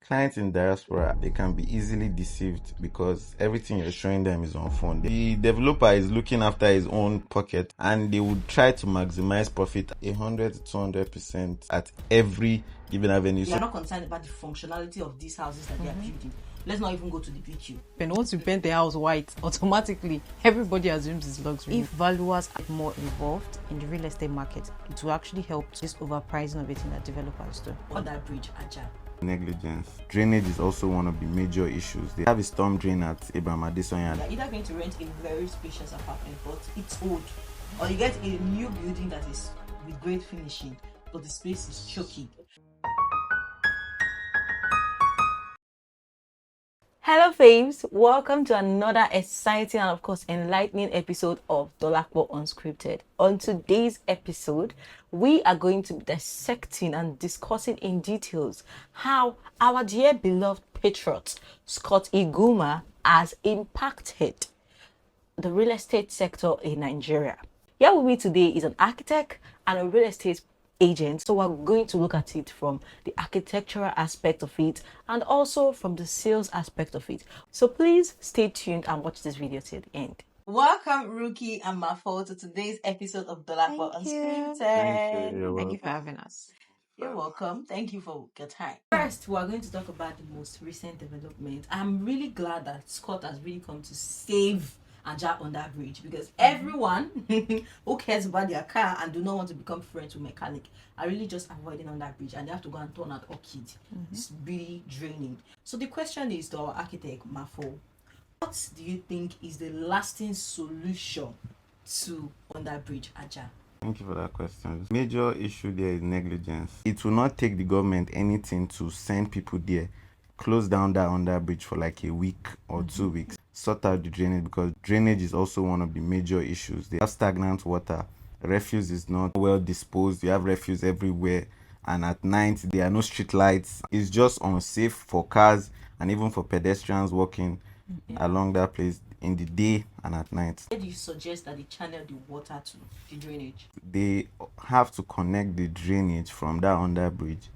Clients in diaspora, they can be easily deceived because everything you're showing them is on phone. The developer is looking after his own pocket and they would try to maximize profit 100 to 200% at every given avenue. They are not concerned about the functionality of these houses that they are building. Let's not even go to the BQ. And once you paint the house white, automatically everybody assumes it's luxury. If valuers are more involved in the real estate market, it will actually help this overpricing of it in that developers do. On that bridge, Aja. Negligence. Drainage is also one of the major issues. They have a storm drain at Abraham Adesoyan. You're either going to rent a very spacious apartment, but it's old, or you get a new building that is with great finishing, but the space is choky. Hello faves, welcome to another exciting and of course enlightening episode of Dolapounscripted. On today's episode, we are going to be dissecting and discussing in details how our dear beloved patriot Scott Iguma has impacted the real estate sector in Nigeria. Here with me today is an architect and a real estate agent, so we're going to look at it from the architectural aspect of it and also from the sales aspect of it. So please stay tuned and watch this video till the end. Welcome Rookie and Mafo to today's episode of Dolapounscripted. Thank you for having us. You're welcome. Thank you for your time. First, we're going to talk about the most recent development. I'm really glad that Scott has really come to save Aja on that bridge, because everyone who cares about their car and do not want to become friends with mechanic are really just avoiding on that bridge, and they have to go and turn out orchid. It's really draining. So the question is to our architect Mafo, what do you think is the lasting solution to on that bridge, Aja? Thank you for that question. Major issue there is negligence. It will not take the government anything to send people there, close down that under bridge for like a week or 2 weeks, sort out the drainage, because drainage is also one of the major issues. They have stagnant water, refuse is not well disposed, you have refuse everywhere, and at night there are no street lights. It's just unsafe for cars and even for pedestrians walking along that place in the day and at night. Where do you suggest that they channel the water to the drainage? They have to connect the drainage from that under bridge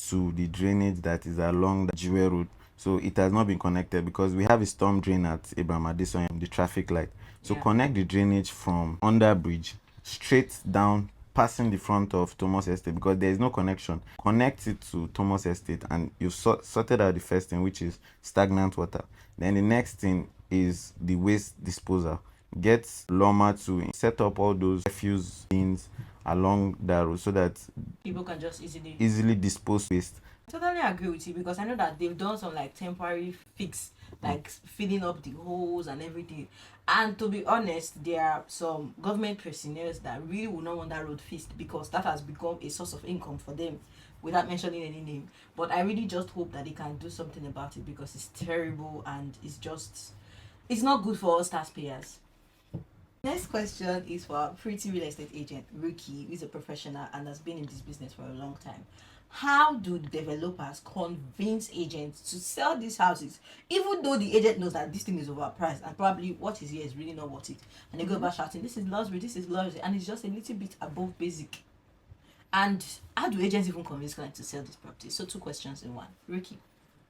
to the drainage that is along the Jiwe Road. So it has not been connected because we have a storm drain at Abraham Adesoyan, the traffic light. So connect the drainage from under bridge straight down, passing the front of Thomas Estate, because there is no connection. Connect it to Thomas Estate and you've sorted out the first thing, which is stagnant water. Then the next thing is the waste disposal. Get Loma to set up all those refuse bins along that road so that people can just easily dispose waste. I totally agree with you, because I know that they've done some like temporary fix, like filling up the holes and everything. And to be honest, there are some government personnel that really will not want that road fixed, because that has become a source of income for them, without mentioning any name. But I really just hope that they can do something about it, because it's terrible and it's not good for us taxpayers. Next question is for our pretty real estate agent, Ricky, who is a professional and has been in this business for a long time. How do developers convince agents to sell these houses, even though the agent knows that this thing is overpriced and probably what is here is really not worth it? And they go about shouting, this is luxury, and it's just a little bit above basic. And how do agents even convince clients to sell this property? So 2 questions in one. Ricky.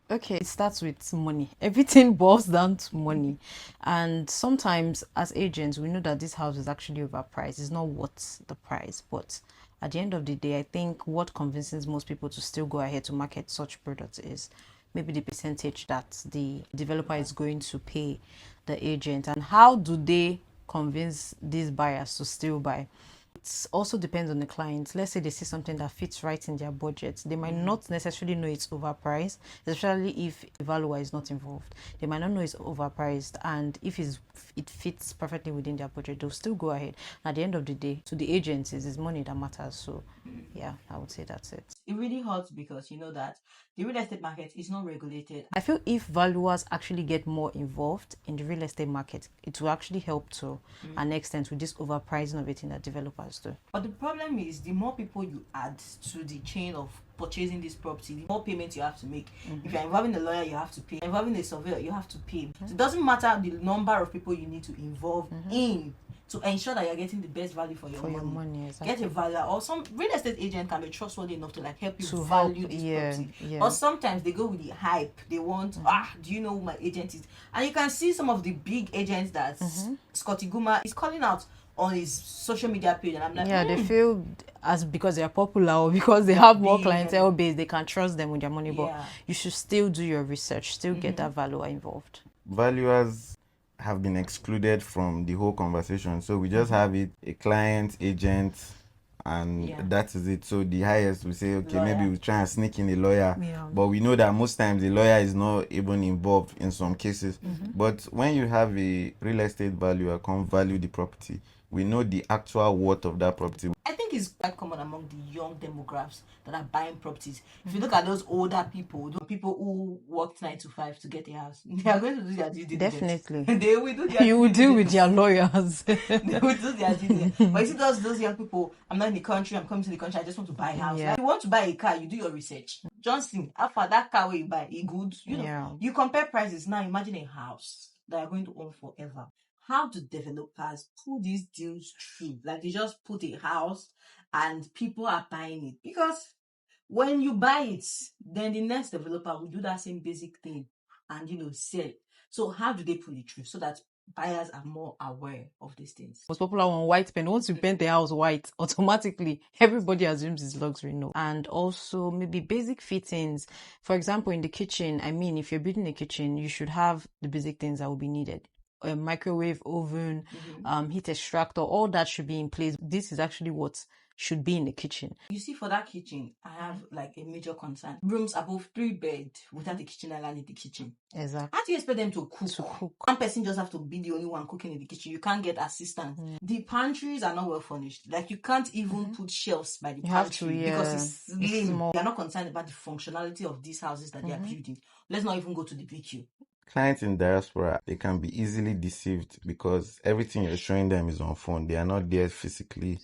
Okay, it starts with money. Everything boils down to money. And sometimes as agents, we know that this house is actually overpriced. It's not worth the price. But at the end of the day, I think what convinces most people to still go ahead to market such products is maybe the percentage that the developer is going to pay the agent. And how do they convince these buyers to still buy? It also depends on the client. Let's say they see something that fits right in their budget. They might not necessarily know it's overpriced, especially if a valuer is not involved. They might not know it's overpriced, and if it fits perfectly within their budget, they'll still go ahead. At the end of the day, to the agencies, it's money that matters. So yeah, I would say that's it. It really hurts because you know that the real estate market is not regulated. I feel if valuers actually get more involved in the real estate market, it will actually help to an extent with this overpricing of it in that developers do. But the problem is, the more people you add to the chain of purchasing this property, the more payments you have to make. If you're involving a lawyer, you have to pay. Involving a surveyor, you have to pay. So it doesn't matter the number of people you need to involve in to ensure that you're getting the best value for your For money. your money, exactly. Get a value, or some real estate agent can be trustworthy enough to like help you To value help, this yeah, property. yeah. Or sometimes they go with the hype. They want, do you know who my agent is? And you can see some of the big agents that Scott Iguma is calling out on his social media page, and I'm like, Yeah, they feel as because they are popular or because they have more big clientele base, they can trust them with their money. Yeah. But you should still do your research, still get that valuer involved. Valuers have been excluded from the whole conversation. So we just have it a client, agent, and Yeah. that is it. So the highest we say, okay, maybe Lawyer. we try and sneak in a lawyer. Yeah. But we know that most times the lawyer is not even involved in some cases. But when you have a real estate valuer come value the property, we know the actual worth of that property. I think it's quite common among the young demographics that are buying properties. If you look at those older people, those people who worked 9 to 5 to get a house, they are going to do their due diligence. Definitely. They will do their You will due deal with diligence. your lawyers. They will do their due diligence. But you see those young people, I'm not in the country, I'm coming to the country, I just want to buy a house. Yeah. Like, if you want to buy a car, you do your research. Johnson, after that car where you buy, it good. You know, Yeah. you compare prices. Now imagine a house that you're going to own forever. How do developers pull these deals through? Like they just put a house and people are buying it. Because when you buy it, then the next developer will do that same basic thing and sell it. So how do they pull it through so that buyers are more aware of these things? Most popular one, white paint. Once you paint the house white, automatically everybody assumes it's luxury. No. And also maybe basic fittings. For example, in the kitchen, if you're building a kitchen, you should have the basic things that will be needed. A microwave, oven, heat extractor, all that should be in place. This is actually what should be in the kitchen. You see, for that kitchen, I have like a major concern. Rooms above 3 beds without a kitchen island in the kitchen. Exactly. How do you expect them to cook? One person just have to be the only one cooking in the kitchen. You can't get assistance. The pantries are not well furnished. Like you can't even put shelves by the pantry because it's slim. small. They are not concerned about the functionality of these houses that they are building. Let's not even go to the VQ. Clients in diaspora, they can be easily deceived because everything you're showing them is on phone. They are not there physically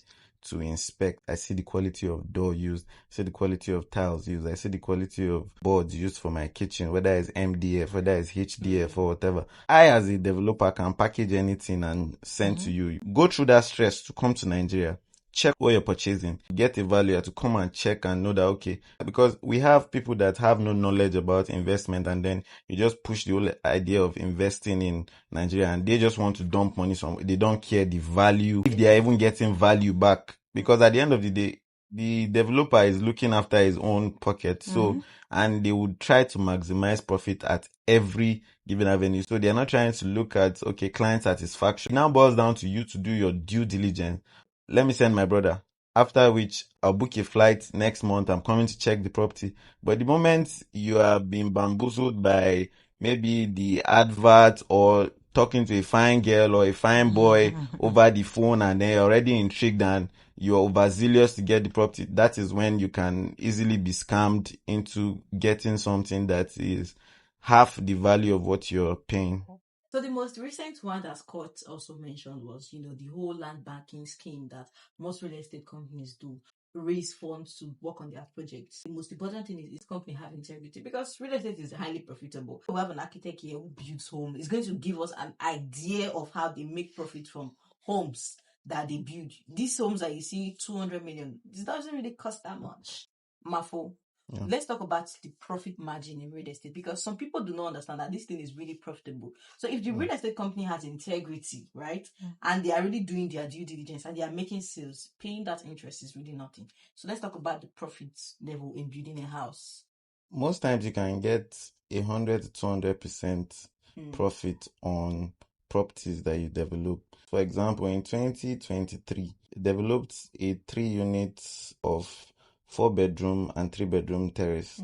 to inspect. I see the quality of door used, I see the quality of tiles used, I see the quality of boards used for my kitchen, whether it's MDF, whether it's HDF or whatever. I, as a developer, can package anything and send to you. Go through that stress to come to Nigeria. Check what you're purchasing. Get a valuer to come and check and know that, okay, because we have people that have no knowledge about investment, and then you just push the whole idea of investing in Nigeria and they just want to dump money somewhere. They don't care the value, if they are even getting value back. Because at the end of the day, the developer is looking after his own pocket. So, and they would try to maximize profit at every given avenue. So they are not trying to look at, okay, client satisfaction. It now boils down to you to do your due diligence. Let me send my brother. After which, I'll book a flight next month. I'm coming to check the property. But the moment you are being bamboozled by maybe the advert or talking to a fine girl or a fine boy over the phone, and then you're already intrigued and you're overzealous to get the property, that is when you can easily be scammed into getting something that is half the value of what you're paying. So the most recent one that Scott also mentioned was, the whole land banking scheme that most real estate companies do, raise funds to work on their projects. The most important thing is this company have integrity, because real estate is highly profitable. We have an architect here who builds homes. It's going to give us an idea of how they make profit from homes that they build. These homes that you see, 200 million, this doesn't really cost that much. Mafo. Yeah. Let's talk about the profit margin in real estate, because some people do not understand that this thing is really profitable. So if the real estate company has integrity, right, and they are really doing their due diligence and they are making sales, paying that interest is really nothing. So let's talk about the profit level in building a house. Most times you can get 100 to 200% profit on properties that you develop. For example, in 2023, developed a 3 units of 4-bedroom and 3-bedroom terrace,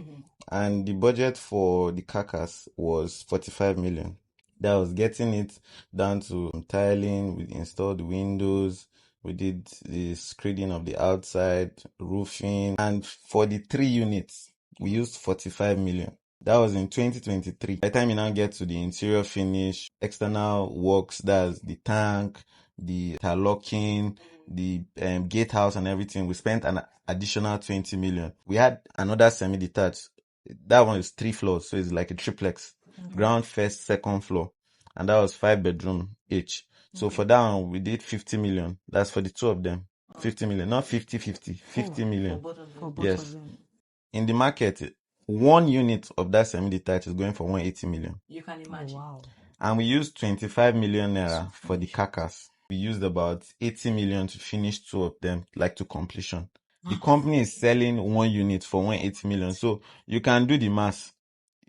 and the budget for the carcass was 45 million. That was getting it down to tiling. We installed windows, we did the screening of the outside, roofing, and for the 3 units we used 45 million. That was in 2023. By the time you now get to the interior finish, external works, that's the tank, the interlocking, the gatehouse and everything, we spent an additional 20 million. We had another semi-detached. That one is 3 floors, so it's like a triplex. Ground, first, second floor. And that was 5 bedroom each. So for that one, we did 50 million. That's for the two of them. 50 million, not 50-50, 50 For million. both of For them. both Yes. of them. In the market, one unit of that semi-detached is going for 180 million. You can Oh, imagine. wow. And we used 25 million naira for the carcass. We used about 80 million to finish two of them, like to completion. The company is selling one unit for 180 million. So you can do the math.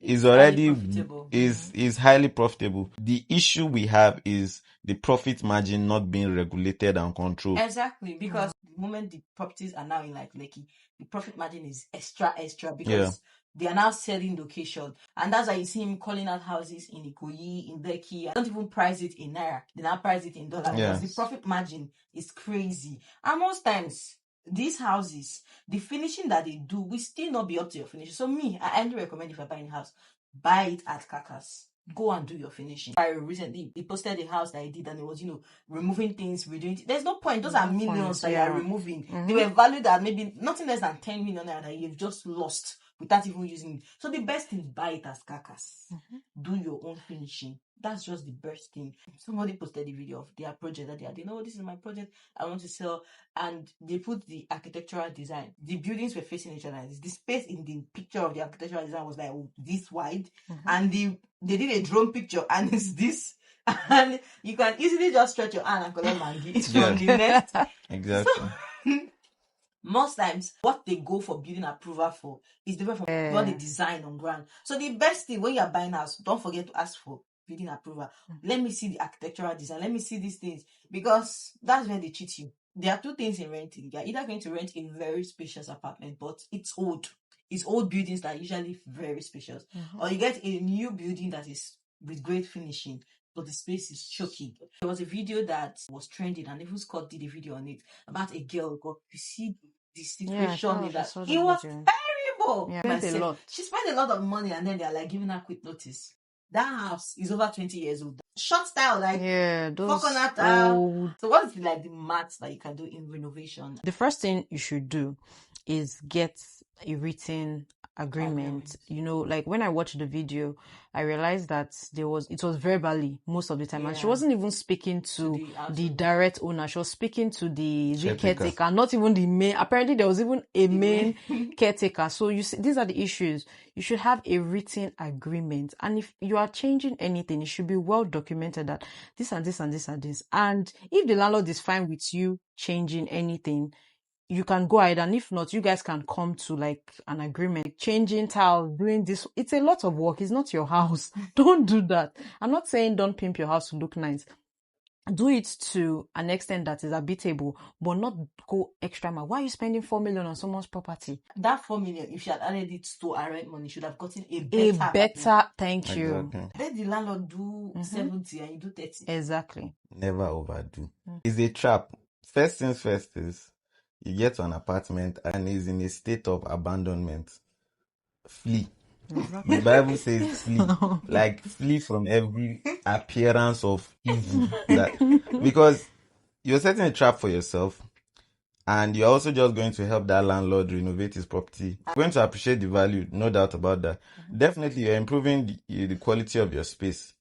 It's already highly profitable. is highly profitable. The issue we have is the profit margin not being regulated and controlled. Exactly, because the moment the properties are now in like Lekki, the profit margin is extra because they are now selling location, and that's why you see him calling out houses in Ikoyi, in Lekki. I don't even price it in naira; they now price it in dollar because the profit margin is crazy. And most times, these houses, the finishing that they do, will still not be up to your finishing. So me, I highly recommend if I buy a house, buy it at carcass. Go and do your finishing. I recently he posted a house that he did, and it was removing things, redoing things. There's no point. Those are millions that you are removing. They were valued at maybe nothing less than 10 million naira that you've just lost without even using it. So the best thing, buy it as carcass. Do your own finishing. That's just the best thing. Somebody posted a video of their project that they know this is my project I want to sell, and they put the architectural design. The buildings were facing each other. The space in the picture of the architectural design was like this wide, and they did a drone picture, and it's this. And you can easily just stretch your hand and collect mangi from the net. Exactly. So, most times, what they go for building approval for is different from what they design on ground. So the best thing when you are buying house, don't forget to ask for building approval. Let me see the architectural design. Let me see these things, because that's when they cheat you. There are two things in renting. You're either going to rent a very spacious apartment, but it's old. It's old buildings that are usually very spacious, or you get a new building that is with great finishing, but the space is choking. There was a video that was trending, and even Scott did a video on it about a girl. God, you see the situation in that. It was terrible. Yeah, she spent a lot of money, and then they're like giving her quick notice. That house is over 20 years old. Short style, like those old. So what is like the maths that you can do in renovation? The first thing you should do is get a written agreement. Like when I watched the video, I realized that it was verbally most of the time, and she wasn't even speaking to the direct owner. She was speaking to the caretaker, not even the main. Apparently there was even a main caretaker. So you see, these are the issues. You should have a written agreement, and if you are changing anything, it should be well documented that this and this and this and this. And if the landlord is fine with you changing anything, you can go ahead, and if not, you guys can come to like an agreement. Changing tiles, doing this, it's a lot of work. It's not your house. Don't do that. I'm not saying don't pimp your house to look nice. Do it to an extent that is habitable, but not go extra mile. Why are you spending 4 million on someone's property? That 4 million, if you had added it to our rent money, should have gotten a better. Thank you. Let the landlord do 70 and you do 30. Exactly. Never overdo. It's a trap. First things first is you get to an apartment and is in a state of abandonment. Flee. Exactly. The Bible says flee. Like flee from every appearance of evil. Because you're setting a trap for yourself, and you're also just going to help that landlord renovate his property. You're going to appreciate the value, no doubt about that. Definitely, you're improving the quality of your space.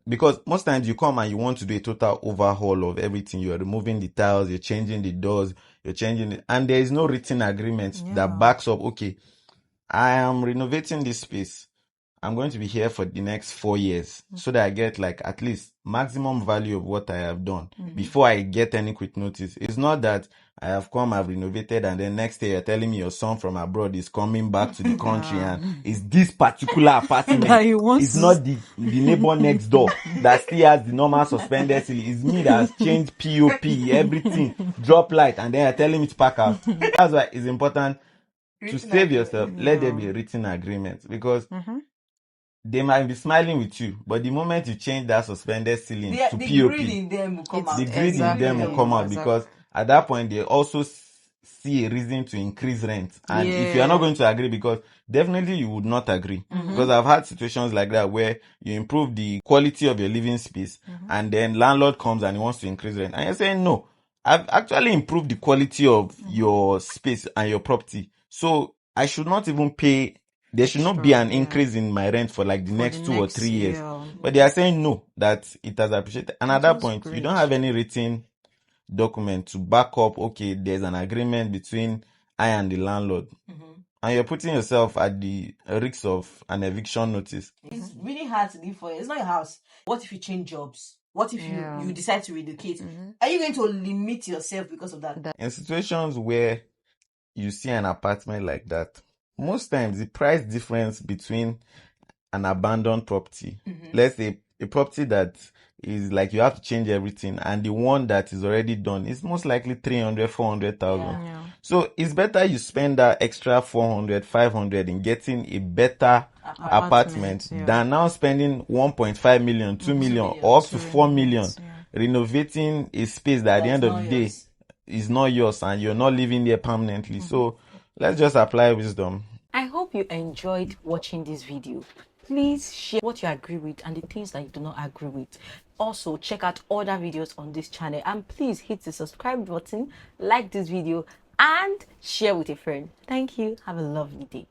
Because most times you come and you want to do a total overhaul of everything. You're removing the tiles, you're changing the doors, you're changing it, and there is no written agreement that backs up, okay, I am renovating this space. I'm going to be here for the next 4 years so that I get like at least maximum value of what I have done before I get any quick notice. It's not that I have come, I've renovated, and then next day you're telling me your son from abroad is coming back to the country and it's this particular apartment. It's not the neighbor next door that still has the normal suspended ceiling. It's me that has changed POP, everything, drop light, and then you're telling me to pack out. That's why it's important to save yourself. Let there be a written agreement, because they might be smiling with you, but the moment you change that suspended ceiling to POP, the greed in them will come out. The greed in them will come out, because at that point they also see a reason to increase rent. And if you are not going to agree, because definitely you would not agree, because I've had situations like that where you improve the quality of your living space, and then landlord comes and he wants to increase rent, and you're saying no, I've actually improved the quality of your space and your property, so I should not even pay. There should not be an increase in my rent for like the next 2 or 3 years. But they are saying no, that it has appreciated. And at that Just point, you great. don't have any written document to back up, okay, there's an agreement between I and the landlord. And you're putting yourself at the risk of an eviction notice. It's really hard to live for it. It's not your house. What if you change jobs? What if you decide to relocate? Are you going to limit yourself because of that? In situations where you see an apartment like that, most times the price difference between an abandoned property, let's say a property that is like you have to change everything, and the one that is already done is most likely 300, 400,000. Yeah. So it's better you spend that extra 400, 500 in getting a better apartment yeah. than now spending 1.5 million, 2 million, or up to 4 million renovating a space that at the end of the day is not yours and you're not living there permanently. So let's just apply wisdom. I hope you enjoyed watching this video. Please share what you agree with and the things that you do not agree with. Also, check out other videos on this channel, and please hit the subscribe button, like this video, and share with a friend. Thank you. Have a lovely day.